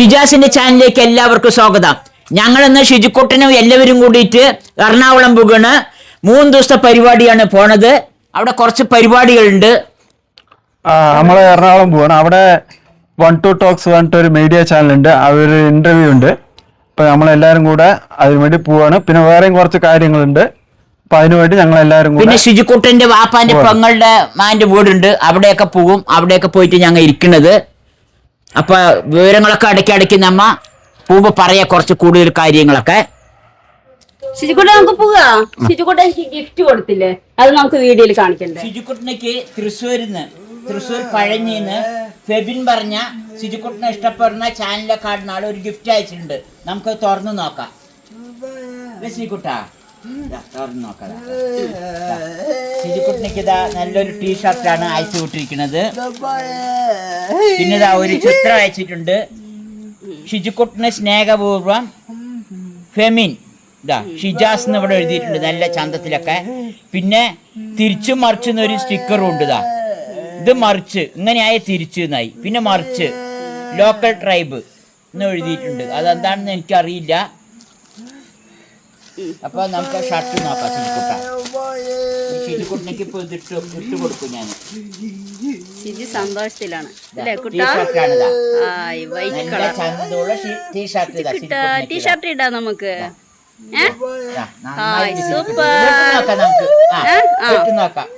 ഷിജാസിന്റെ ചാനലിലേക്ക് എല്ലാവർക്കും സ്വാഗതം. ഞങ്ങളിന്ന് ഷിജുക്കുട്ടനും എല്ലാവരും കൂടിയിട്ട് എറണാകുളം പോകുകയാണ്. 3 ദിവസത്തെ പരിപാടിയാണ് പോണത്. അവിടെ കുറച്ച് പരിപാടികളുണ്ട്. നമ്മള് എറണാകുളം പോവാണ്. അവിടെ 1-2 ടോക്സ് പറഞ്ഞിട്ട് ഒരു മീഡിയ ചാനലുണ്ട്. അവരൊരു ഇന്റർവ്യൂ ഉണ്ട്. അപ്പൊ നമ്മളെല്ലാരും കൂടെ അതിനു വേണ്ടി പോവാണ്. പിന്നെ വേറെയും കുറച്ച് കാര്യങ്ങളുണ്ട്. അപ്പൊ അതിനുവേണ്ടി ഞങ്ങൾ എല്ലാവരും കൂടെ. പിന്നെ ഷിജുക്കുട്ടന്റെ വാപ്പാന്റെ പെങ്ങളുടെ മാന്റെ വീടുണ്ട്. അവിടെയൊക്കെ പോകും. അവിടെയൊക്കെ പോയിട്ട് ഞങ്ങൾ ഇരിക്കുന്നത്. അപ്പൊ വിവരങ്ങളൊക്കെ ഇടയ്ക്കിടയ്ക്ക് നമ്മ പോകുമ്പോ പറയാ കുറച്ച് കൂടുതൽ കാര്യങ്ങളൊക്കെ. ഷിജുക്കുട്ടൻ നമുക്ക് പോവാ. ഷിജുക്കുട്ടൻ എനിക്ക് ഗിഫ്റ്റ് കൊടുത്തില്ലേ, അത് നമുക്ക് വീഡിയോയിൽ കാണിക്കണ്ടേ. ഷിജുക്കുട്ടനക്ക് തൃശ്ശൂർ പഴഞ്ഞിന്ന് ഫെബിൻ പറഞ്ഞ ഷിജുക്കുട്ടനെ ഇഷ്ടപ്പെടുന്ന ചാനലിലെ കാണുന്ന ആൾ ഒരു ഗിഫ്റ്റ് അയച്ചിട്ടുണ്ട്. നമുക്ക് തുറന്നു നോക്കാം. ഷിജുക്കുട്ടാ തുറന്നു നോക്കാം. ഷിജുക്കുട്ടനക്ക് ഇതാ നല്ലൊരു ടീഷർട്ടാണ് അയച്ചു വിട്ടിരിക്കുന്നത്. പിന്നെ ഇതാ ഒരു ചിത്രം അയച്ചിട്ടുണ്ട്. ഷിജുക്കുട്ടന് സ്നേഹപൂർവം ഫെമിൻ ഇതാ ഷിജാസ് എന്ന് ഇവിടെ എഴുതിയിട്ടുണ്ട് നല്ല ചന്തത്തിലൊക്കെ. പിന്നെ തിരിച്ചും മറിച്ചെന്നൊരു സ്റ്റിക്കറും ഉണ്ട്. ഇതാ ഇത് മറിച്ച് ഇങ്ങനെയായ തിരിച്ചു എന്നായി. പിന്നെ മറിച്ച് ലോക്കൽ ട്രൈബ് എന്ന് എഴുതിയിട്ടുണ്ട്. അതെന്താണെന്ന് എനിക്കറിയില്ല. അപ്പൊ നമുക്ക് ഷർട്ട് നോക്കാം. ഷിജുക്കുട്ടനക്ക് ഇപ്പൊ ഇട്ട് കൊടുക്കും ഞാൻ. സന്തോഷത്തിലാണ് ടീഷർട്ട് ഇടാ നമുക്ക്. നോക്കാം.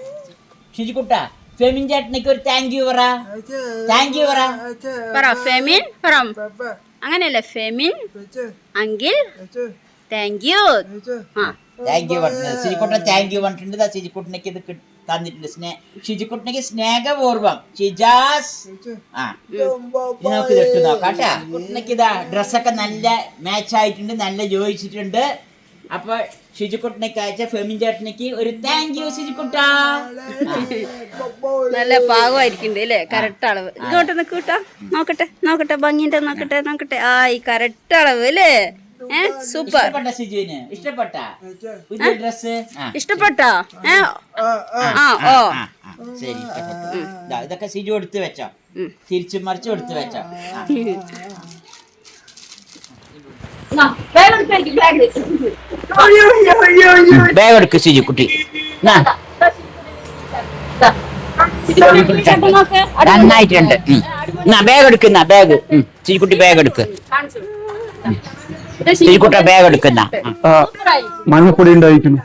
ഷിജുക്കുട്ട ഫെമിൻ ചേട്ടനക്ക് ഒരു താങ്ക് യു പറ. താങ്ക് യു പറ. ഫെമിൻ അങ്ങനെയല്ലേ Femin uncle thank you. Thank you പറഞ്ഞത് ഷിജുക്കുട്ടൻ താങ്ക് യു പറഞ്ഞിട്ടുണ്ട്. ഷിജുക്കുട്ടനക്ക് ഇത് തന്നിട്ടുണ്ട്. ഷിജുക്കുട്ടനക്ക് സ്നേഹപൂർവം ഷിജാസ്. നമുക്ക് ഇത് ഇട്ട് നോക്കാം കേട്ടാ. കുട്ടനക്ക് ഇതാ ഡ്രസ്സൊക്കെ നല്ല മാച്ച് ആയിട്ടുണ്ട്, നല്ല ജോയിച്ചിട്ടുണ്ട്. അപ്പൊ ഷിജുക്കുട്ടനക്ക് അയച്ച ഫെമിൻ ചേട്ടനക്ക് ഒരു താങ്ക് യു ഷിജുക്കുട്ട. നല്ല പാകമായിരിക്കണ്ടേ അല്ലേ, കറക്റ്റ് അളവ്. ഇങ്ങോട്ട് നിൽക്കൂട്ടാ, നോക്കട്ടെ ഭംഗിന്റെ നോക്കട്ടെ. ആ ഈ കറക്റ്റ് അളവ് അല്ലേ. സൂപ്പർ. ഇഷ്ടപ്പെട്ടോ? ശരി, ഇതൊക്കെ സിജു എടുത്ത് വെച്ചോ, തിരിച്ചു മറിച്ചു എടുത്ത് വെച്ചോ. ബാഗ് എടുക്ക് സിജു കുട്ടി. നന്നായിട്ടുണ്ട്. ബാഗ് എടുക്കുന്ന ബാഗ് സിജുക്കുട്ടി ബാഗ് എടുക്ക്. ഷിജുക്കുട്ട ബാഗ് എടുക്കുന്ന മഞ്ഞപ്പൊടി ഉണ്ടായിരിക്കുന്നു.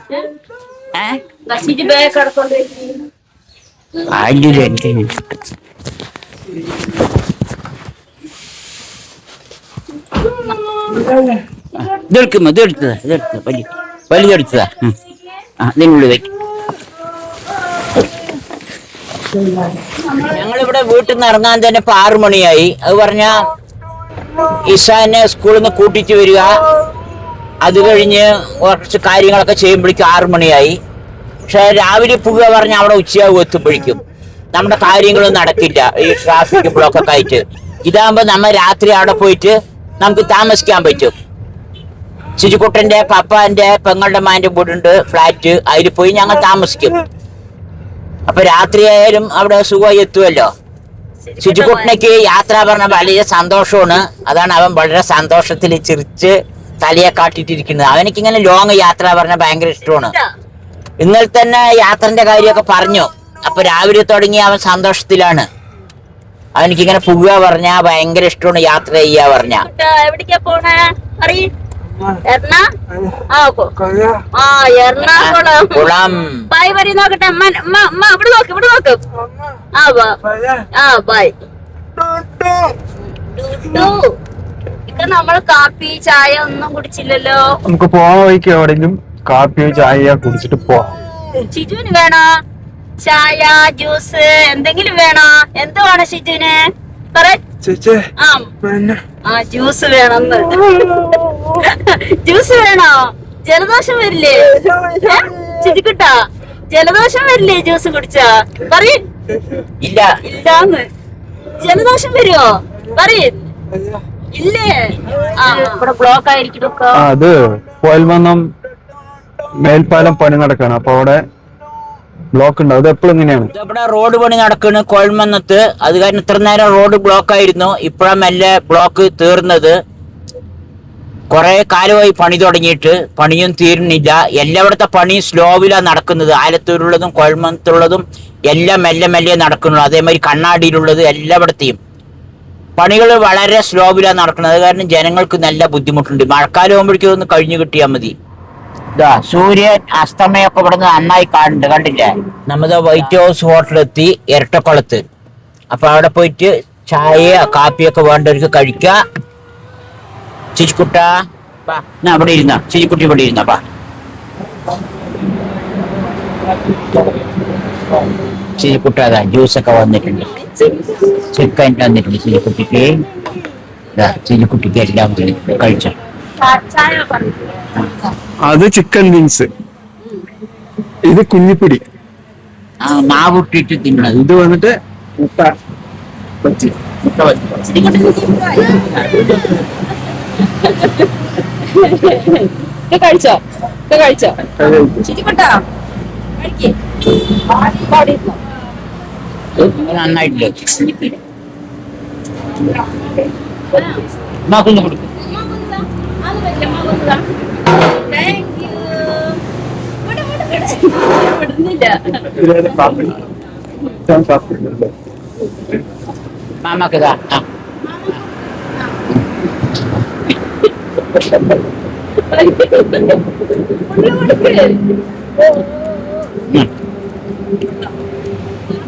വലുതെടുത്തതാ. ഇതിനുള്ളിൽ വെക്കും. ഞങ്ങളിവിടെ വീട്ടിൽ നിന്ന് ഇറങ്ങാൻ തന്നെ ഇപ്പൊ 6 മണിയായി. അത് പറഞ്ഞ ഇസാനെ സ്കൂളിൽ നിന്ന് കൂട്ടിട്ട് വരിക, അത് കഴിഞ്ഞ് കുറച്ച് കാര്യങ്ങളൊക്കെ ചെയ്യുമ്പോഴേക്കും 6 മണിയായി. പക്ഷെ രാവിലെ പോകുക പറഞ്ഞാൽ അവിടെ ഉച്ചയാകും എത്തുമ്പോഴേക്കും. നമ്മുടെ കാര്യങ്ങളൊന്നും നടക്കില്ല ഈ ട്രാഫിക് ബ്ലോക്കൊക്കെ ആയിട്ട്. ഇതാകുമ്പോ നമ്മ രാത്രി അവിടെ പോയിട്ട് നമുക്ക് താമസിക്കാൻ പറ്റും. ഷിജുക്കുട്ടന്റെ പപ്പാന്റെ പെങ്ങളുടെ മാന്റെ വീടുണ്ട്, ഫ്ലാറ്റ്. അതിൽ പോയി ഞങ്ങൾ താമസിക്കും. അപ്പൊ രാത്രി ആയാലും അവിടെ സുഖമായി എത്തുമല്ലോ. ഷിജുക്കുട്ടനക്ക് യാത്ര പറഞ്ഞ വലിയ സന്തോഷമാണ്. അതാണ് അവൻ വളരെ സന്തോഷത്തിൽ ചിരിച്ച് തലയെ കാട്ടിട്ടിരിക്കുന്നത്. അവനക്ക് ഇങ്ങനെ ലോങ് യാത്ര പറഞ്ഞ ഭയങ്കര ഇഷ്ടമാണ്. ഇന്നലെ തന്നെ യാത്രന്റെ കാര്യമൊക്കെ പറഞ്ഞു. അപ്പൊ രാവിലെ തുടങ്ങി അവൻ സന്തോഷത്തിലാണ്. അവനിക്കിങ്ങനെ പോകുക പറഞ്ഞ ഭയങ്കര ഇഷ്ടമാണ്, യാത്ര ചെയ്യാ പറഞ്ഞ. എവിടേക്കാ പോണേ? എറണാകുളം. ബൈ വരി നോക്കട്ടെ. ഇവിടെ നോക്ക്. ബൈ. ഇപ്പൊ നമ്മള് കാപ്പി ചായ ഒന്നും കുടിച്ചില്ലല്ലോ. നമുക്ക് പോവാൻ വഴിക്ക് എവിടെയെങ്കിലും കാപ്പിയോ ചായയോ കുടിച്ചിട്ട് പോവാം. ഷിജുവിന് വേണോ ചായ, ജ്യൂസ് എന്തെങ്കിലും വേണോ? എന്ത് വേണം ഷിജുവിന്? ജ്യൂസ് വേണമെന്ന്. ജ്യൂസ് വേണോ? ജലദോഷം വരില്ലേ ഷിജുക്കുട്ടാ? ജലദോഷം വരില്ലേ ജ്യൂസ് കുടിച്ചാ? പറയ്. ഇല്ലാന്ന്. ജലദോഷം വരുമോ? പറയ്. ഇല്ലേ? ഇവിടെ ബ്ലോക്ക് ആയിരിക്കും. അത് പോയൽമന്നം മേൽപ്പാലം പണി നടക്കാണ്. അപ്പൊ അവിടെ ബ്ലോക്ക് ഉണ്ടാവും. അത് എപ്പോഴും ഇങ്ങനെയാണ്. ഇവിടെ റോഡ് പണി നടക്കുന്നു കോഴമന്നത്ത്. അത് കാരണം ഇത്ര നേരം റോഡ് ബ്ലോക്ക് ആയിരുന്നു. ഇപ്പോഴാണ് മെല്ലെ ബ്ലോക്ക് തീർന്നത്. കുറെ കാലമായി പണി തുടങ്ങിയിട്ട്, പണിയും തീരുന്നില്ല. എല്ലായിടത്തെ പണി സ്ലോവിലാണ് നടക്കുന്നത്. ആലത്തൂരുള്ളതും കോഴമത്തുള്ളതും എല്ലാം മെല്ലെ മെല്ലെ നടക്കുന്നുള്ളൂ. അതേമാതിരി കണ്ണാടിയിലുള്ളത് എല്ലായിടത്തെയും പണികൾ വളരെ സ്ലോവിലാണ് നടക്കുന്നത്. അത് കാരണം ജനങ്ങൾക്ക് നല്ല ബുദ്ധിമുട്ടുണ്ട്. മഴക്കാലം ആകുമ്പോഴേക്കും ഒന്ന് കഴിഞ്ഞു കിട്ടിയാൽ മതി. ഇതാ സൂര്യൻ അസ്തമയൊക്കെ ഇവിടെ നിന്ന് നന്നായി കാണുന്നുണ്ട്, കണ്ടില്ലേ? നമ്മത് വൈറ്റ് ഹൗസ് ഹോട്ടലെത്തി ഇരട്ടക്കുളത്ത്. അപ്പൊ അവിടെ പോയിട്ട് ചായ കാപ്പിയൊക്കെ വേണ്ടവർക്ക് കഴിക്കുക. ചിരിക്കുട്ട അവിടെ ഇരുന്ന, ചിരിക്കുട്ടി ഇവിടെ ഇരുന്നപ്പാ. ചിരിക്കുട്ട അതാ ജ്യൂസൊക്കെ വന്നിട്ടുണ്ട്, ചിക്കൻ വന്നിട്ടുണ്ട് ചിരിക്കുട്ടിക്ക്. ചിരിക്കുട്ടിക്ക് എല്ലാം കഴിച്ചോ. അത് ചിക്കൻ വിങ്സ്, ഇത് കുഞ്ഞിപ്പിടി. മാവിട്ടിട്ട് തിന്നണത്. ഇത് വന്നിട്ട് മുട്ട ബജ്ജി. കഴിച്ചോ കഴിച്ചോ നന്നായിട്ടില്ല. മാക്കൊന്ന് കൊടുക്കും. മാമാക്കതാ.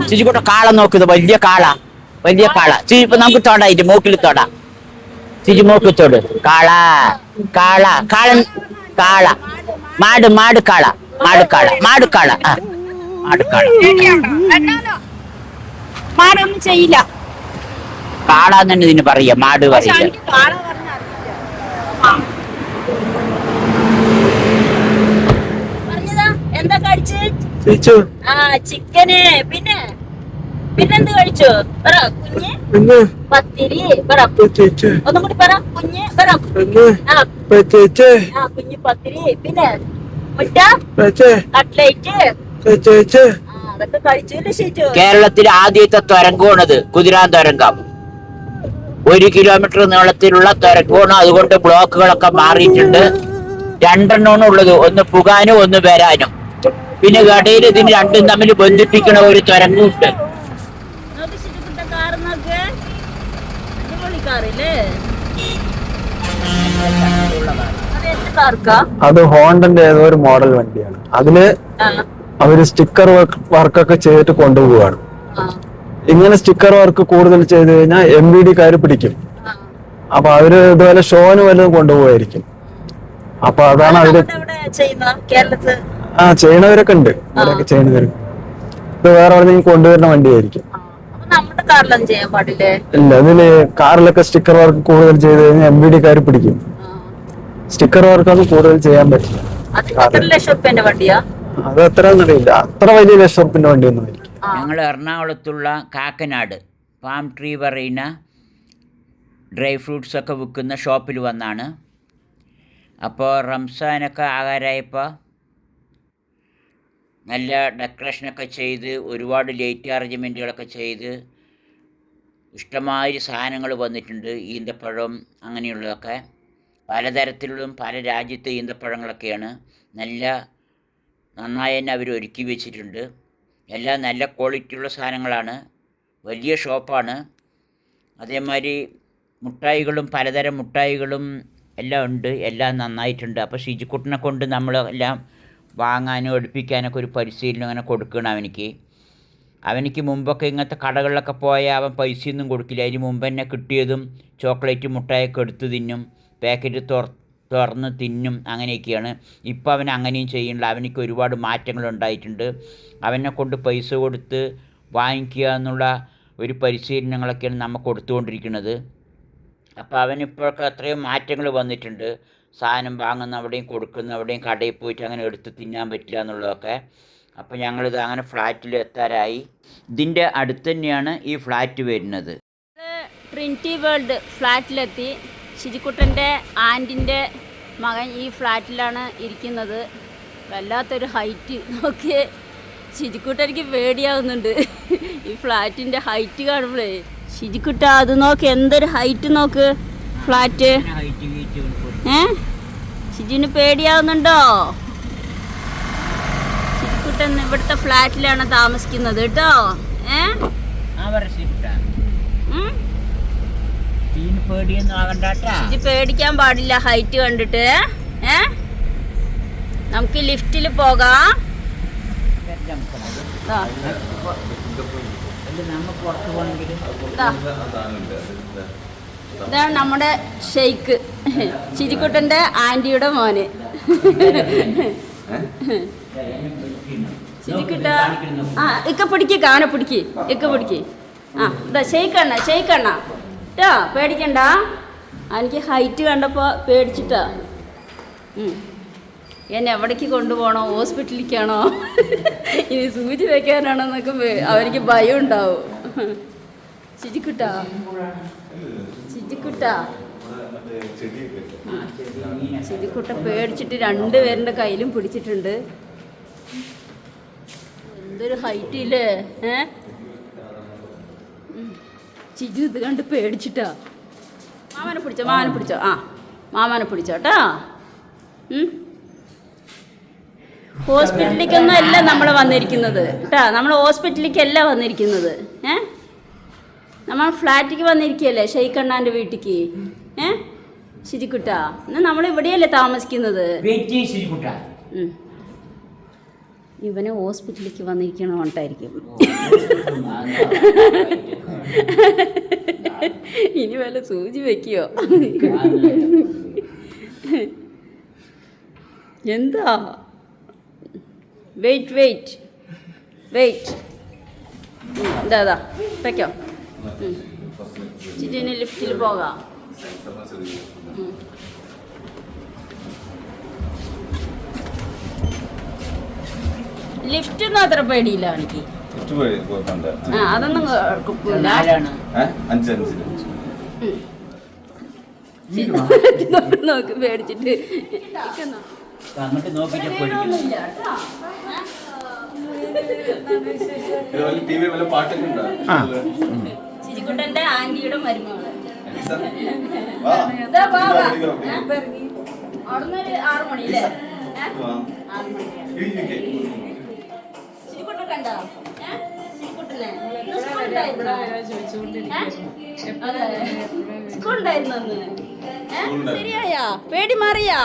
ചിരിക്കൂട്ട കാള നോക്കുന്നത്, വലിയ കാള, വലിയ കാള. ഇപ്പൊ നമുക്ക് തൊടായിട്ട് മൂക്കിൽ തൊടാ. ചിരി മൂക്കിൽ തൊട്. കാള കാള കാളൻ കാള. മാട് മാട് കാള, മാട് കാള, മാട് കാള. മാട് കാള. മാടൊന്നും ചെയ്യില്ല. കാള തന്നെ ഇതിന് പറയാ, മാട് പറയില്ല. എന്താ കഴിച്ച്? ചിക്കന്. പിന്നെ പിന്നെന്ത് കഴിച്ചു? പറ കുഞ്ഞ്. പത്തിരി. പറ ഒന്നും കൂടി പറ. കുഞ്ഞ് പറ. കുഞ്ഞ് പത്തിരി. പിന്നെ മുട്ട, കട്ട്ലേറ്റ്, അതൊക്കെ കഴിച്ചു. കേരളത്തിലെ ആദ്യത്തെ തുരങ്കമാണിത്, കുതിരാൻ തുരങ്കം. 1 കിലോമീറ്റർ നീളത്തിലുള്ള തുരങ്കമാണ്. അതുകൊണ്ട് ബ്ലോക്കുകളൊക്കെ മാറിയിട്ടുണ്ട്. 2 എണ്ണമാണ് ഉള്ളത്, ഒന്ന് പുകാനും ഒന്ന് വരാനും. പിന്നെ കടയിൽ ഇതിന് രണ്ടും തമ്മിൽ ബന്ധിപ്പിക്കണ ഒരു തുരങ്കം ഉണ്ട്. അത് ഹോണ്ടന്റെ ഏതോ ഒരു മോഡൽ വണ്ടിയാണ്. അതില് അവര് സ്റ്റിക്കർ വർക്കൊക്കെ ചെയ്തിട്ട് കൊണ്ടുപോവാണ്. ഇങ്ങനെ സ്റ്റിക്കർ വർക്ക് കൂടുതൽ ചെയ്ത് കഴിഞ്ഞാൽ MVD-കാര് പിടിക്കും. അപ്പൊ അവര് ഇതുപോലെ ഷോന് വല്ലതും കൊണ്ടുപോകായിരിക്കും. അപ്പൊ അതാണ് അവര് ചെയ്യണവരൊക്കെ ഉണ്ട്. അവരൊക്കെ ചെയ്യണവരൊക്കെ ഇത് വേറെ എവിടെയെങ്കിലും കൊണ്ടുവരുന്ന വണ്ടിയായിരിക്കും. ഇല്ല, ഇതില് കാറിലൊക്കെ സ്റ്റിക്കർ വർക്ക് കൂടുതൽ ചെയ്ത് കഴിഞ്ഞാൽ MVD-കാര് പിടിക്കും. സ്റ്റിക്കർ വർക്കൊന്നും കൂടുതൽ ചെയ്യാൻ പറ്റില്ല. അത് എത്ര അറിയില്ല, അത്ര വലിയ ലക്ഷത്തിന്റെ വണ്ടിയൊന്നും ആയിരിക്കും. ഞങ്ങൾ എറണാകുളത്തുള്ള കാക്കനാട് പാം ട്രീ പറയുന്ന ഡ്രൈ ഫ്രൂട്ട്സ് ഒക്കെ വിൽക്കുന്ന ഷോപ്പിൽ വന്നാണ്. അപ്പോൾ റംസാനൊക്കെ ആകാരായപ്പോൾ നല്ല ഡെക്കറേഷനൊക്കെ ചെയ്ത് ഒരുപാട് ലൈറ്റ് അറേഞ്ച്മെൻറ്റുകളൊക്കെ ചെയ്ത് ഇഷ്ടമാതിരി സാധനങ്ങൾ വന്നിട്ടുണ്ട്. ഈന്തപ്പഴം അങ്ങനെയുള്ളതൊക്കെ പലതരത്തിലുള്ളതും പല രാജ്യത്തെ ഈന്തപ്പഴങ്ങളൊക്കെയാണ്. നന്നായി തന്നെ അവർ ഒരുക്കി വെച്ചിട്ടുണ്ട്. എല്ലാം നല്ല ക്വാളിറ്റിയുള്ള സാധനങ്ങളാണ്. വലിയ ഷോപ്പാണ്. അതേമാതിരി മുട്ടായികളും പലതരം മുട്ടായികളും എല്ലാം ഉണ്ട്. എല്ലാം നന്നായിട്ടുണ്ട്. അപ്പോൾ ഷിജിക്കുട്ടനെ കൊണ്ട് നമ്മളെല്ലാം വാങ്ങാനും എടുപ്പിക്കാനൊക്കെ ഒരു പരിശീലനം അങ്ങനെ കൊടുക്കണം അവനിക്ക് മുമ്പൊക്കെ ഇങ്ങനത്തെ കടകളിലൊക്കെ പോയാൽ അവൻ പൈസയൊന്നും കൊടുക്കില്ല. അതിന് മുമ്പ് തന്നെ കിട്ടിയതും ചോക്ലേറ്റ് മുട്ടായൊക്കെ എടുത്ത് തിന്നും, പാക്കറ്റ് തുറന്ന് തിന്നും, അങ്ങനെയൊക്കെയാണ്. ഇപ്പോൾ അവൻ അങ്ങനെയും ചെയ്യുന്നില്ല. അവനിക്ക് ഒരുപാട് മാറ്റങ്ങളുണ്ടായിട്ടുണ്ട്. അവനെ കൊണ്ട് പൈസ കൊടുത്ത് വാങ്ങിക്കുക എന്നുള്ള ഒരു പരിശീലനങ്ങളൊക്കെയാണ് നമ്മൾ കൊടുത്തുകൊണ്ടിരിക്കുന്നത്. അപ്പോൾ അവനിപ്പോഴൊക്കെ അത്രയും മാറ്റങ്ങൾ വന്നിട്ടുണ്ട്. സാധനം വാങ്ങുന്ന അവിടെയും കൊടുക്കുന്ന അവിടെയും കടയിൽ പോയിട്ട് അങ്ങനെ എടുത്ത് തിന്നാൻ പറ്റില്ല എന്നുള്ളതൊക്കെ. അപ്പോൾ ഞങ്ങളിത് അങ്ങനെ ഫ്ലാറ്റിൽ എത്താറായി. ഇതിൻ്റെ അടുത്ത് തന്നെയാണ് ഈ ഫ്ലാറ്റ് വരുന്നത്. Trinity world ഫ്ലാറ്റിലെത്തി. ഷിജിക്കുട്ടൻ്റെ ആൻറ്റിൻ്റെ മകൻ ഈ ഫ്ലാറ്റിലാണ് ഇരിക്കുന്നത്. വല്ലാത്തൊരു ഹൈറ്റ് നോക്കിയേ. ശിജിക്കുട്ട എനിക്ക് പേടിയാവുന്നുണ്ട് ഈ ഫ്ലാറ്റിന്റെ ഹൈറ്റ് കാണുമ്പോഴേ. ശിജിക്കുട്ട അത് നോക്ക്, എന്തൊരു ഹൈറ്റ് നോക്ക് ഫ്ലാറ്റ്. ശിജുവിന് പേടിയാവുന്നുണ്ടോ? ശിജിക്കുട്ടൻ ഇവിടുത്തെ ഫ്ലാറ്റിലാണ് താമസിക്കുന്നത് കേട്ടോ. ശിജു പേടിക്കാൻ പാടില്ല ഹൈറ്റ് കണ്ടിട്ട്. നമുക്ക് ലിഫ്റ്റിൽ പോകാം. ഇതാണ് നമ്മുടെ ഷെയ്ക്ക്, ശിജിക്കുട്ടൻ്റെ ആൻറ്റിയുടെ മോന്. ശിജിക്കുട്ട ഇക്ക പിടിക്ക്, കാന പിടിക്ക്, ഇക്ക പിടിക്ക്. ഇതാ ഷെയ്ക്കണ്ണ കേട്ടോ, പേടിക്കണ്ട. എനിക്ക് ഹൈറ്റ് കണ്ടപ്പോൾ പേടിച്ചിട്ടാ. എന്നെ എവിടേക്ക് കൊണ്ടുപോകണോ, ഹോസ്പിറ്റലിലേക്കാണോ, ഇനി സൂചി വെക്കാനാണോ എന്നൊക്കെ അവർക്ക് ഭയം ഉണ്ടാവും. ശിജിക്കുട്ട ശിജിക്കുട്ട പേടിച്ചിട്ട് രണ്ടുപേരുടെ കയ്യിലും പിടിച്ചിട്ടുണ്ട്. എന്തൊരു ഹൈറ്റ് ഇല്ലേ. ശിജു ഇത് കണ്ട് പേടിച്ചിട്ടാ. മാമനെ പിടിച്ചോ. മാമനെ പിടിച്ചോട്ടാ. ഹോസ്പിറ്റലിലേക്കൊന്നും അല്ല നമ്മൾ വന്നിരിക്കുന്നത് കേട്ടോ. നമ്മൾ ഹോസ്പിറ്റലിലേക്കല്ല വന്നിരിക്കുന്നത്. നമ്മൾ ഫ്ലാറ്റിലേക്ക് വന്നിരിക്കുകയല്ലേ, ഷെയ്ക്കണ്ണാൻ്റെ വീട്ടിലേക്ക്. ശിജിക്കുട്ട എന്നാൽ നമ്മൾ ഇവിടെയല്ലേ താമസിക്കുന്നത്. ഇവനെ ഹോസ്പിറ്റലിലേക്ക് വന്നിരിക്കണ കൊണ്ടായിരിക്കും. ഇനി വല്ല സൂചി വെക്കുകയോ എന്താ? വെയിറ്റ് ഇതാ വെക്കോ. ചിറ്റിന് ലിഫ്റ്റിൽ പോകാം. ലിഫ്റ്റ് ഒന്നും അത്ര പേടിയില്ല എനിക്ക്. അതൊന്നും നോക്ക് പേടിച്ചിട്ട് ശിജിക്കുട്ടന്റെ ആന്റിയുടെ മരുമകള്. അവിടുന്ന് 6 മണിയില്ലേ? 6 മണി. ശിജിക്കുട്ടൻ കണ്ടോ? ശിജിക്കുട്ടനെ സ്കൂളുണ്ടായിരുന്നു അന്ന്. ശരിയായാ? പേടി മാറിയാ?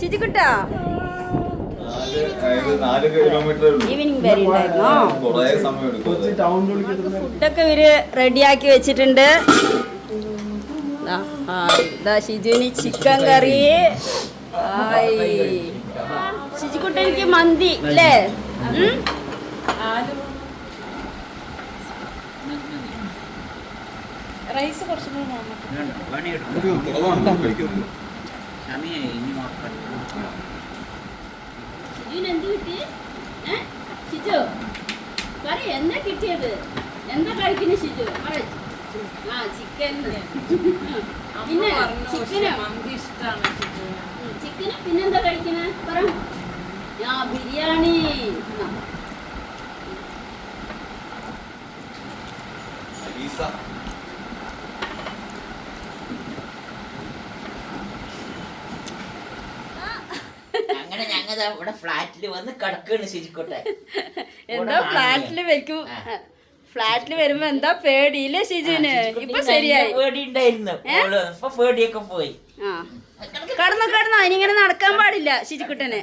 ശിജിക്കുട്ടാ ഈവനിങ് വരെ ഉണ്ടായിരുന്നോ? ഫുഡൊക്കെ ഇവര് റെഡിയാക്കി വെച്ചിട്ടുണ്ട്. ഷിജുവിന് ചിക്കൻ കറി. ശിജിക്കുട്ടനിക്ക് മന്തി അല്ലേ? റൈസ് കുറച്ചും എന്ത് കിട്ടി? ഷിജു പറ, എന്താ കിട്ടിയത്? എന്താ കഴിക്കുന്ന ഷിജു? പറ. ചിക്കൻ. പിന്നെ ചിക്കന് പിന്നെന്താ കഴിക്കണേ? പറ. ബിരിയാണി. അങ്ങനെ ഞങ്ങൾ ഇവിടെ ഫ്ലാറ്റിൽ വന്ന് കിടക്കാണ് ശിജിക്കോട്ടെ. എന്താ ഫ്ലാറ്റില് വെക്കും? ഫ്ലാറ്റിൽ വരുമ്പോ എന്താ പേടിയില്ലേ ഷിജുവിന്? ഇപ്പൊ ശരിയായി. പേടി ഉണ്ടായിരുന്നു, ഇപ്പൊ പേടിയൊക്കെ പോയി. കടന്നോ ഇനിങ്ങനെ നടക്കാൻ പാടില്ല ശിജിക്കുട്ടനെ.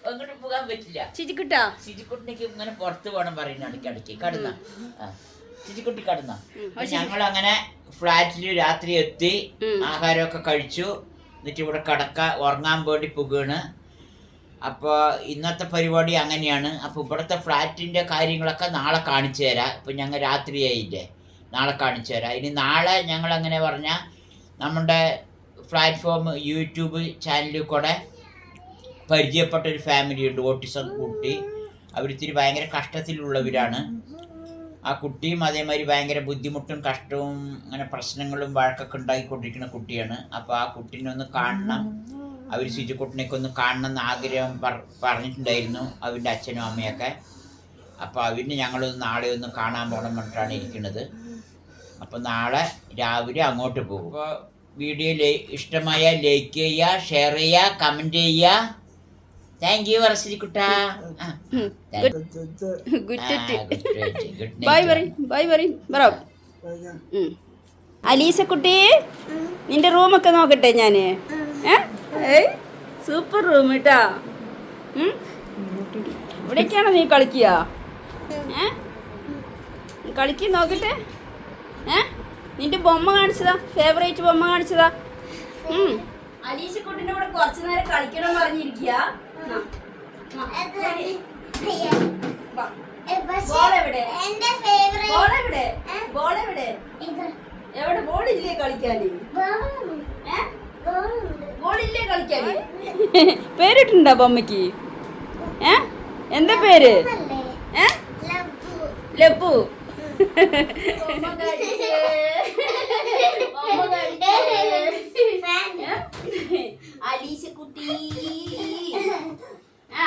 അങ്ങോട്ട് പോകാൻ പറ്റില്ല. ശിജിക്കുട്ടിക്ക് ഇങ്ങനെ പുറത്ത് പോകണം പറയുന്ന ഇടയ്ക്കിടയ്ക്ക്. കടന്ന ശിജിക്കുട്ടി കടന്ന. ഞങ്ങൾ അങ്ങനെ ഫ്ലാറ്റിൽ രാത്രി എത്തി, ആഹാരമൊക്കെ കഴിച്ചു. എന്നിട്ട് ഇവിടെ ഉറങ്ങാൻ വേണ്ടി പോകുകയാണ്. അപ്പോൾ ഇന്നത്തെ പരിപാടി അങ്ങനെയാണ്. അപ്പോൾ ഇവിടുത്തെ ഫ്ലാറ്റിൻ്റെ കാര്യങ്ങളൊക്കെ നാളെ കാണിച്ചു തരാം. ഇപ്പം ഞങ്ങൾ രാത്രിയായില്ലേ, നാളെ കാണിച്ചു തരാം. ഇനി നാളെ ഞങ്ങൾ അങ്ങനെ പറഞ്ഞാൽ നമ്മുടെ പ്ലാറ്റ്ഫോം യൂട്യൂബ് ചാനലിൽ കൂടെ പരിചയപ്പെട്ടൊരു ഫാമിലി ഉണ്ട്, ഓട്ടിസം കുട്ടി. അവരിത്തിരി ഭയങ്കര കഷ്ടത്തിലുള്ളവരാണ്. ആ കുട്ടിയും അതേമാതിരി ഭയങ്കര ബുദ്ധിമുട്ടും കഷ്ടവും അങ്ങനെ പ്രശ്നങ്ങളും വഴക്കൊക്കെ ഉണ്ടാക്കിക്കൊണ്ടിരിക്കുന്ന കുട്ടിയാണ്. അപ്പോൾ ആ കുട്ടീനെ ഒന്ന് കാണണം, അവർ സിജുക്കുട്ടനെയൊക്കെ ഒന്ന് കാണണമെന്ന് ആഗ്രഹം പറഞ്ഞിട്ടുണ്ടായിരുന്നു അവൻ്റെ അച്ഛനും അമ്മയൊക്കെ. അപ്പോൾ അവരിന് ഞങ്ങളൊന്ന് നാളെ ഒന്ന് കാണാൻ പോകണം പറഞ്ഞിട്ടാണ് ഇരിക്കുന്നത്. അപ്പോൾ നാളെ രാവിലെ അങ്ങോട്ട് പോകും. അപ്പോൾ വീഡിയോ ഇഷ്ടമായ ലൈക്ക് ചെയ്യുക, ഷെയർ ചെയ്യുക, കമൻറ്റ് ചെയ്യുക. Thank you വർഷിക്കുട്ട. അലീസക്കുട്ടി, നിന്റെ റൂമൊക്കെ നോക്കട്ടെ ഞാൻ. സൂപ്പർ റൂം കേട്ടാ. ഇവിടേക്കാണോ നീ കളിക്കുക? കളിക്ക് നോക്കട്ടെ. നിന്റെ ബൊമ്മ കാണിച്ചതാ, ഫേവറേറ്റ് ബൊമ്മ കാണിച്ചതാ. അലീസക്കുട്ടിന്റെ കൂടെ കുറച്ചു നേരം കളിക്കണം പറഞ്ഞിരിക്കുക. എവിടെ ബോളില്ലേ കളിക്കാന്? ബോളില്ലേ കളിക്കാന്? പേരിട്ടുണ്ടോ ബൊമ്മക്ക്? എന്താ പേര്? ലബു.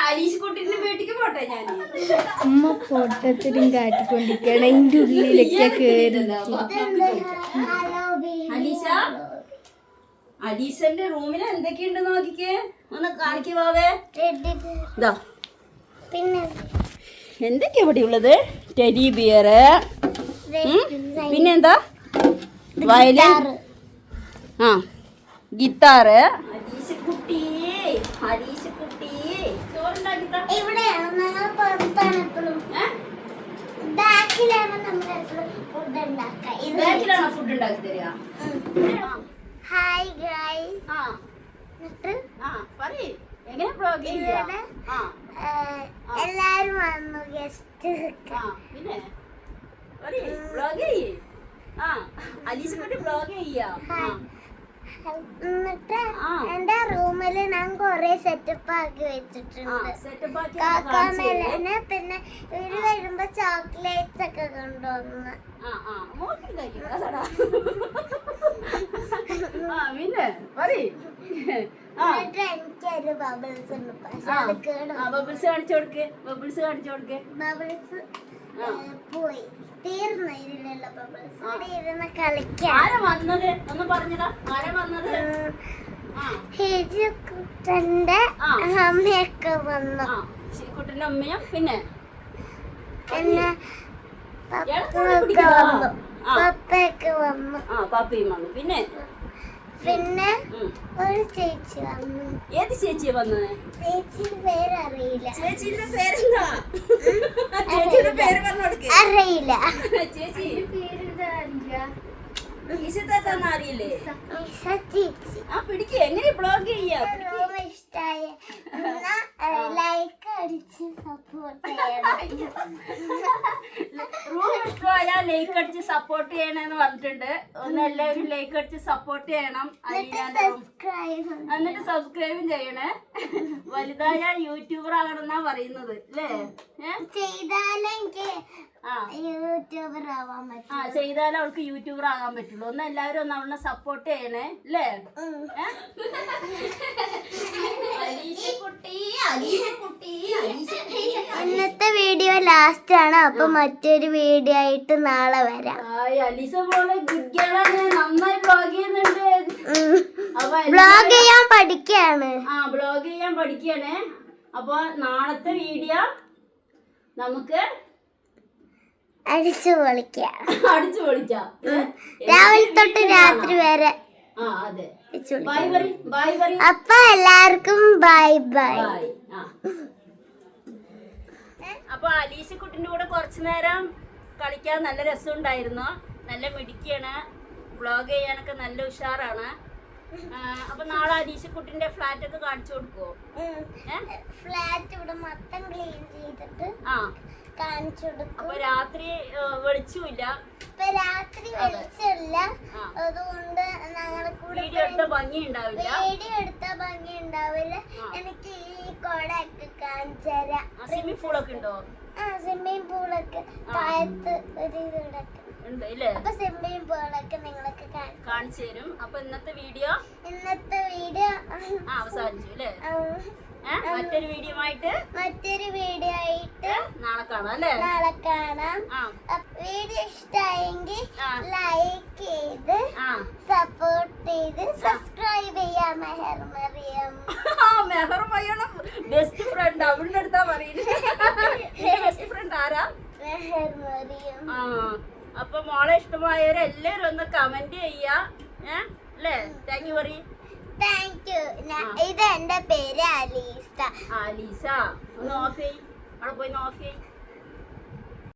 അലീസക്കുട്ടിന്റെ വീട്ടിക്ക് പോട്ടെ ഞാൻ. അമ്മ ഫോട്ടോത്തിനും കാട്ടിക്കൊണ്ടിരിക്കണം. അതിന്റെ ഉള്ളിലൊക്കെ കേറി. അലീസന്റെ റൂമിൽ എന്തൊക്കെയുണ്ട് നോക്കിക്കേ, ഒന്ന് കാണിക്കുവാവേ. ഇതാ എന്തൊക്കെയാ ഇവിടെ ഉള്ളത്? ടെഡി ബിയർ, പിന്നെന്താ വയലിൻ, ഗിത്താറ്. അലീസക്കുട്ടി ഇവിടെയാണ് ഞങ്ങൾ പുറത്താണ് എപ്പോഴും. ബാക്കിലാണ് നമ്മൾ എപ്പോഴും ഫുഡ് ഉണ്ടാക്കുക. ബാക്കിലാണോ ഫുഡ് ഉണ്ടാക്കി തരിക? Hi guys. എങ്ങനെ ബ്ലോഗ് ഇവിടെ എല്ലാരും വന്നു ഗസ്റ്റ്. പിന്നെ ബ്ലോഗ് ചെയ്യേ. അലീസക്കുട്ടി ബ്ലോഗ് ചെയ്യാ. എന്നിട്ട് എന്റെ റൂമില് ഞാൻ കൊറേ സെറ്റപ്പ് ആക്കി വെച്ചിട്ടുണ്ട്. കാക്കാമേലന് പിന്നെ ഇവര് വരുമ്പോ ചോക്ലേറ്റ്സ് ഒക്കെ കൊണ്ടുവന്ന്. എന്നിട്ട് എനിക്കൊരു ബബിൾസ് ഉണ്ട്. പക്ഷെ അത് ബബിൾസ് കാണിച്ചു കൊടുക്ക്. ബബിൾസ് കാണിച്ചു കൊടുക്ക്. ബബിൾസ് പോയി തീർന്നു. ഇതിലുള്ള ബബിൾസ് ഇവിടെ ഇരുന്ന് കളിക്കാം. ആരാ വന്നത് ഒന്ന് പറഞ്ഞതാ? ആരാ വന്നത്? ഹിജുക്കുട്ടന്റെ അമ്മയൊക്കെ വന്നു. ശ്രീകുട്ടന്റെ അമ്മയും പിന്നെ പപ്പയൊക്കെ വന്നു. പപ്പയൊക്കെ വന്നു. പാപ്പയും വന്നു. പിന്നെ പിന്നെ ഒരു ചേച്ചി വന്നു. ഏത് ചേച്ചിയാ വന്നത്? ചേച്ചിയുടെ പേരറിയില്ല. ചേച്ചിയുടെ പേരെന്താ? ചേച്ചിയുടെ പേര് പറഞ്ഞു കൊടുക്കേ. അറിയില്ല. ചേച്ചി ഈശത്താന്ന് അറിയില്ലേ? ചേച്ചി പിടിക്ക്. എങ്ങനെ ബ്ലോഗ് ചെയ്യാ? ഇഷ്ടായ ലൈക്ക് അടിച്ച് സപ്പോർട്ട് ചെയ്യണം. റൂം ഇഷ്ടമായാൽ ലൈക്ക് അടിച്ച് സപ്പോർട്ട് ചെയ്യണമെന്ന് പറഞ്ഞിട്ടുണ്ട്. ഒന്ന് എല്ലാവരും ലൈക്ക് അടിച്ച് സപ്പോർട്ട് ചെയ്യണം. എന്നിട്ട് സബ്സ്ക്രൈബും ചെയ്യണേ. വലുതായ യൂട്യൂബർ ആകണമെന്നാ പറയുന്നത് അല്ലേ? ചെയ്താലും എനിക്ക് യൂട്യൂബർ ആവാൻ പറ്റും. ചെയ്താലും അവൾക്ക് യൂട്യൂബർ ആകാൻ പറ്റുള്ളൂ. ഒന്ന് എല്ലാവരും ഒന്ന് അവളെ സപ്പോർട്ട് ചെയ്യണേ അല്ലേ? ഇന്നത്തെ വീഡിയോ ലാസ്റ്റ് ആണ്. അപ്പൊ മറ്റൊരു വീഡിയോ ആയിട്ട് നാളെ വരാം. അലീസ പോലെ നന്നായി ബ്ലോഗ് ചെയ്യുന്നുണ്ട്. ബ്ലോഗ് ചെയ്യാൻ പഠിക്കാണ്. ബ്ലോഗ് ചെയ്യാൻ പഠിക്കാണ്. അപ്പൊ നാളത്തെ വീഡിയോ നമുക്ക് അടിച്ചു പൊളിക്കാം. അടിച്ചു പൊളിക്കാം. രാവിലെ തൊട്ട് രാത്രി വരെ. അതെ. Bye bye. അപ്പൊ എല്ലാവർക്കും ബൈ ബൈ. അപ്പൊ അലീസക്കുട്ടിന്റെ കൂടെ കുറച്ചു നേരം കളിക്കാൻ നല്ല രസമുണ്ടായിരുന്നു. നല്ല മിടുക്കിയാണ്. വ്ളോഗ് ചെയ്യാനൊക്കെ നല്ല ഉഷാറാണ്. അപ്പൊ നാളെ അലീസക്കുട്ടിന്റെ ഫ്ലാറ്റ് ഒക്കെ കാണിച്ചു കൊടുക്കുവോ? ഫ്ലാറ്റ് ഇവിടെ മൊത്തം ക്ലീൻ ചെയ്തിട്ട് കാണിച്ചു കൊടുക്കും. അപ്പൊ രാത്രി വെളിച്ചമില്ല. ഇപ്പൊ രാത്രി വെളിച്ചമില്ല. അതുകൊണ്ട് ഞങ്ങളെ കൂടെ വീഡിയോ എടുത്ത ഭംഗി ഉണ്ടാവില്ല. എനിക്ക് ഈ കൊടയൊക്കെ കാണിച്ചു തരാം. സ്വിമ്മിംഗ് പൂളൊക്കെ ഉണ്ടോ? സ്വിമ്മിംഗ് പൂളൊക്കെ താഴത്ത് ഒരു ഇതൊക്കെ ഉണ്ട് ഇല്ലേ? അപ്പൊ സ്വിമ്മിംഗ് പൂളൊക്കെ നിങ്ങളൊക്കെ കാണിച്ചു തരും. അപ്പൊ ഇന്നത്തെ വീഡിയോ അവസാനിച്ചു അല്ലേ? മറ്റൊരു വീഡിയോ ആയിട്ട് നാളെ കാണാം അല്ലേ? വീഡിയോ ഇഷ്ടമായെങ്കിൽ ലൈക്ക് ചെയ്ത് സപ്പോർട്ട് ചെയ്ത് സബ്സ്ക്രൈബ് ചെയ്യാം. മെഹർ മറിയാണ് ബെസ്റ്റ് ഫ്രണ്ട്. അവളുടെ അടുത്താ പറയുന്നത്. ബെസ്റ്റ് ഫ്രണ്ട് ആരാ? അപ്പൊ മോളെ ഇഷ്ടമായവരെല്ലാരും ഒന്ന് കമന്റ് ചെയ്യാ അല്ലേ? താങ്ക് യു പറയും. Thank you. ഇത് എന്റെ പേര് അലീസ. അലീസ ഒന്ന് ഓഫ് ചെയ്യ്. അവിടെ പോയി ഓഫ് ചെയ്യ്.